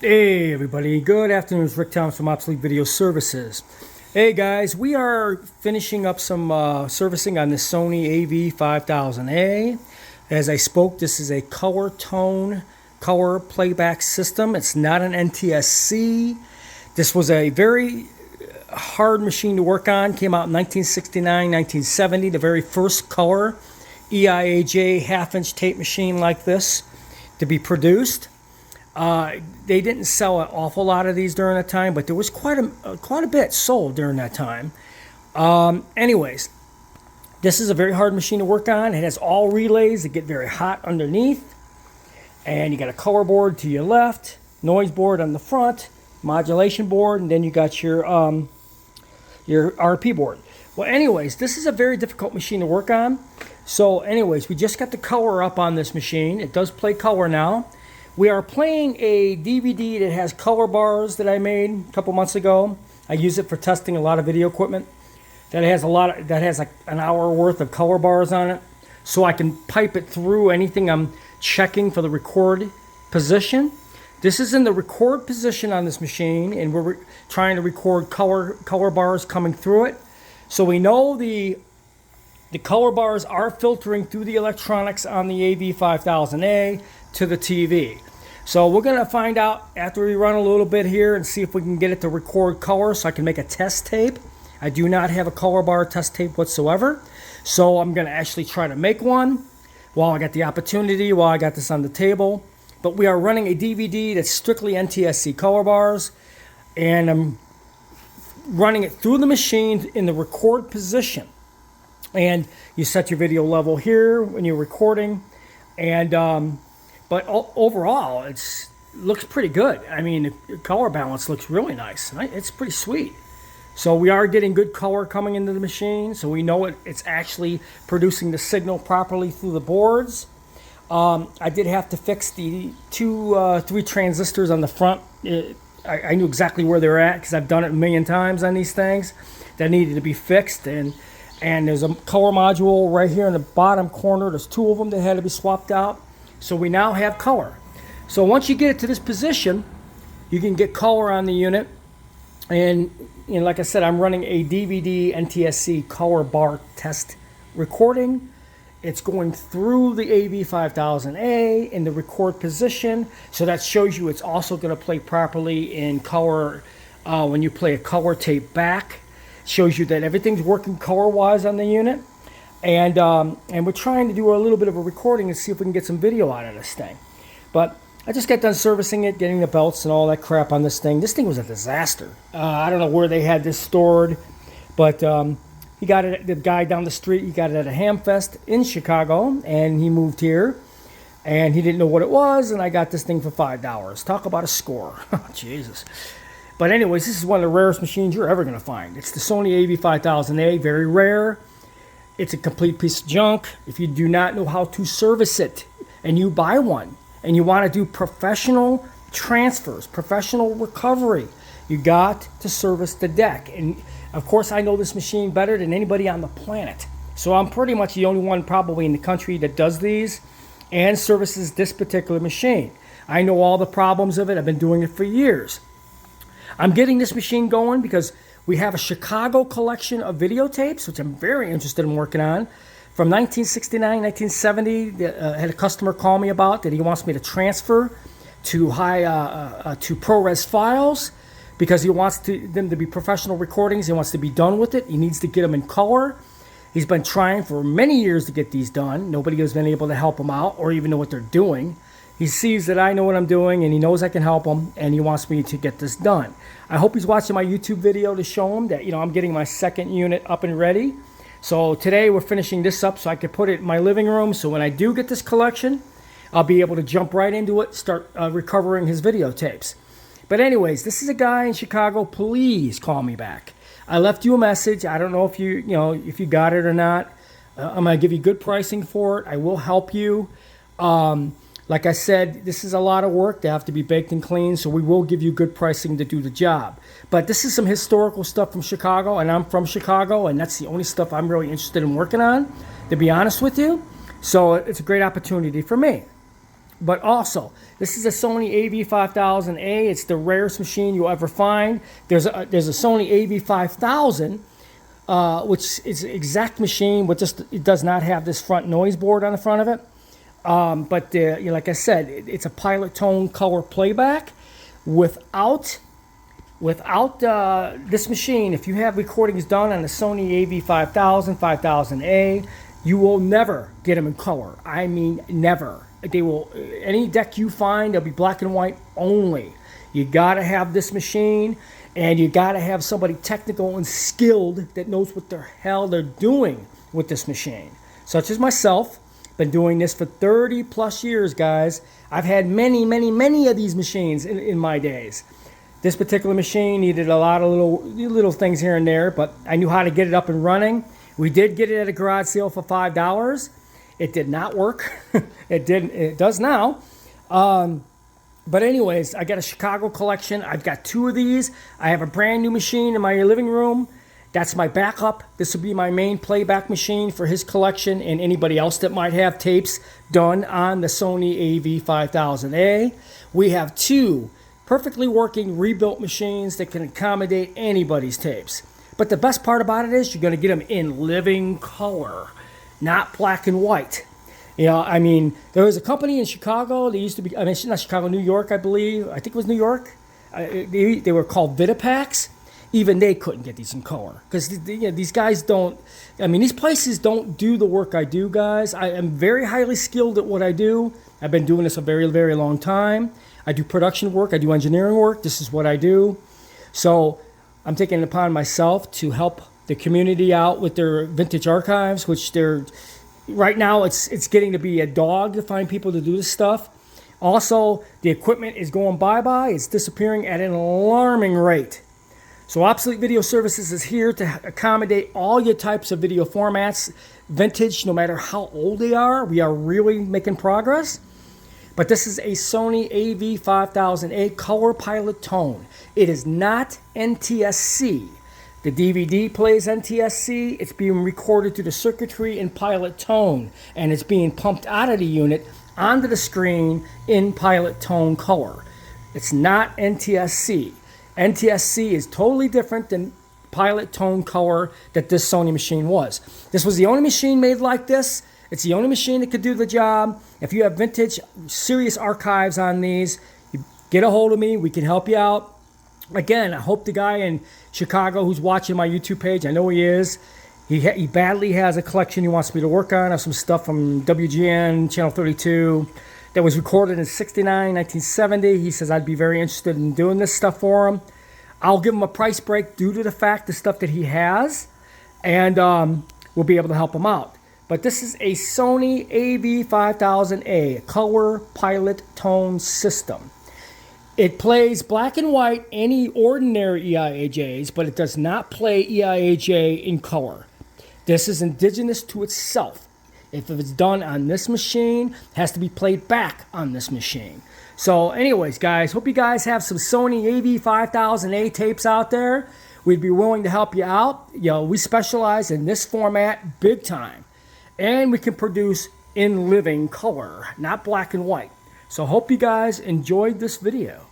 Hey everybody, good afternoon. It's Rick Thomas from Obsolete Video Services. Hey guys, we are finishing up some servicing on the Sony Av-5000A. As I spoke, this is a color tone color playback system. It's not an NTSC. This was a very hard machine to work on. Came out in 1969, 1970, the very first color EIAJ half-inch tape machine like this to be produced. They didn't sell an awful lot of these during that time, but there was quite a bit sold during that time. Anyways, this is a very hard machine to work on. It has all relays that get very hot underneath, and you got a color board to your left, noise board on the front, modulation board, and then you got your RP board. Well, anyways, this is a very difficult machine to work on. So, anyways, we just got the color up on this machine. It does play color now. We are playing a DVD that has color bars that I made a couple months ago. I use it for testing a lot of video equipment. That has like an hour worth of color bars on it, so I can pipe it through anything I'm checking for the record position. This is in the record position on this machine, and we're trying to record color bars coming through it. So we know the color bars are filtering through the electronics on the Av-5000A to the TV. So we're going to find out after we run a little bit here and see if we can get it to record color so I can make a test tape. I do not have a color bar test tape whatsoever. So I'm going to actually try to make one while I got the opportunity, while I got this on the table. But we are running a DVD that's strictly NTSC color bars, and I'm running it through the machine in the record position. And you set your video level here when you're recording, and but overall it looks pretty good. I mean, the color balance looks really nice. It's pretty sweet. So we are getting good color coming into the machine, so we know it's actually producing the signal properly through the boards. I did have to fix the three transistors on the front. I knew exactly where they're at because I've done it a million times on these things. That needed to be fixed, and there's a color module right here in the bottom corner. There's two of them that had to be swapped out. So we now have color. So once you get it to this position, you can get color on the unit. And like I said, I'm running a DVD NTSC color bar test recording. It's going through the Av-5000A in the record position. So that shows you it's also going to play properly in color when you play a color tape back. It shows you that everything's working color-wise on the unit. And we're trying to do a little bit of a recording and see if we can get some video out of this thing. But I just got done servicing it, getting the belts and all that crap on this thing. This thing was a disaster. I don't know where they had this stored, but he got it. The guy down the street, he got it at a Hamfest in Chicago, and he moved here, and he didn't know what it was, and I got this thing for $5. Talk about a score. Jesus. But anyways, this is one of the rarest machines you're ever going to find. It's the Sony Av-5000A, very rare. It's a complete piece of junk. If you do not know how to service it and you buy one and you want to do professional transfers, professional recovery, you got to service the deck. And of course, I know this machine better than anybody on the planet. So I'm pretty much the only one probably in the country that does these and services this particular machine. I know all the problems of it. I've been doing it for years. I'm getting this machine going because we have a Chicago collection of videotapes, which I'm very interested in working on. From 1969, 1970, I had a customer call me about that he wants me to transfer to to ProRes files because he wants them to be professional recordings. He wants to be done with it. He needs to get them in color. He's been trying for many years to get these done. Nobody has been able to help him out or even know what they're doing. He sees that I know what I'm doing, and he knows I can help him, and he wants me to get this done. I hope he's watching my YouTube video to show him that, I'm getting my second unit up and ready. So today we're finishing this up so I can put it in my living room. So when I do get this collection, I'll be able to jump right into it, start recovering his videotapes. But anyways, this is a guy in Chicago. Please call me back. I left you a message. I don't know if if you got it or not. I'm going to give you good pricing for it. I will help you. Like I said, this is a lot of work. They have to be baked and clean, so we will give you good pricing to do the job. But this is some historical stuff from Chicago, and I'm from Chicago, and that's the only stuff I'm really interested in working on, to be honest with you. So it's a great opportunity for me. But also, this is a Sony Av-5000A. It's the rarest machine you'll ever find. There's a Sony Av-5000, which is an exact machine, but just it does not have this front noise board on the front of it. But like I said, it's a pilot tone color playback. Without this machine, if you have recordings done on the Sony Av-5000, 5000A, you will never get them in color. I mean, never. They will. Any deck you find, they'll be black and white only. You gotta have this machine, and you gotta have somebody technical and skilled that knows what the hell they're doing with this machine. Such as myself. Been doing this for 30 plus years, guys. I've had many of these machines in my days. This particular machine needed a lot of little things here and there, but I knew how to get it up and running. We did get it at a garage sale for $5. It did not work. It does now. But anyways, I got a Chicago collection. I've got 2 of these. I have a brand new machine in my living room. That's my backup. This will be my main playback machine for his collection and anybody else that might have tapes done on the Sony Av-5000A. We have 2 perfectly working rebuilt machines that can accommodate anybody's tapes. But the best part about it is you're going to get them in living color, not black and white. You know, I mean, there was a company in Chicago. They used to be, I mean, not Chicago, New York, I believe. I think it was New York. They were called Vitapacks. Even they couldn't get these in color because these guys don't. I mean, these places don't do the work I do, guys. I am very highly skilled at what I do. I've been doing this a very long time. I do production work. I do engineering work. This is what I do. So I'm taking it upon myself to help the community out with their vintage archives, which they're right now. It's getting to be a dog to find people to do this stuff. Also, the equipment is going bye-bye. It's disappearing at an alarming rate. So Obsolete Video Services is here to accommodate all your types of video formats, vintage, no matter how old they are. We are really making progress. But this is a Sony Av-5000A color pilot tone. It is not NTSC. The DVD plays NTSC. It's being recorded through the circuitry in pilot tone, and it's being pumped out of the unit onto the screen in pilot tone color. It's not NTSC. NTSC is totally different than pilot tone color that this Sony machine was. This was the only machine made like this. It's the only machine that could do the job. If you have vintage, serious archives on these, you get a hold of me. We can help you out. Again, I hope the guy in Chicago who's watching my YouTube page, I know he is, he badly has a collection he wants me to work on of some stuff from WGN, Channel 32, that was recorded in 69, 1970. He says I'd be very interested in doing this stuff for him. I'll give him a price break due to the fact the stuff that he has, and we'll be able to help him out. But this is a Sony Av-5000A color pilot tone system. It plays black and white, any ordinary EIAJs, but it does not play EIAJ in color. This is indigenous to itself. If it's done on this machine, it has to be played back on this machine. So anyways, guys, hope you guys have some Sony Av-5000A tapes out there. We'd be willing to help you out. You know, we specialize in this format big time. And we can produce in living color, not black and white. So hope you guys enjoyed this video.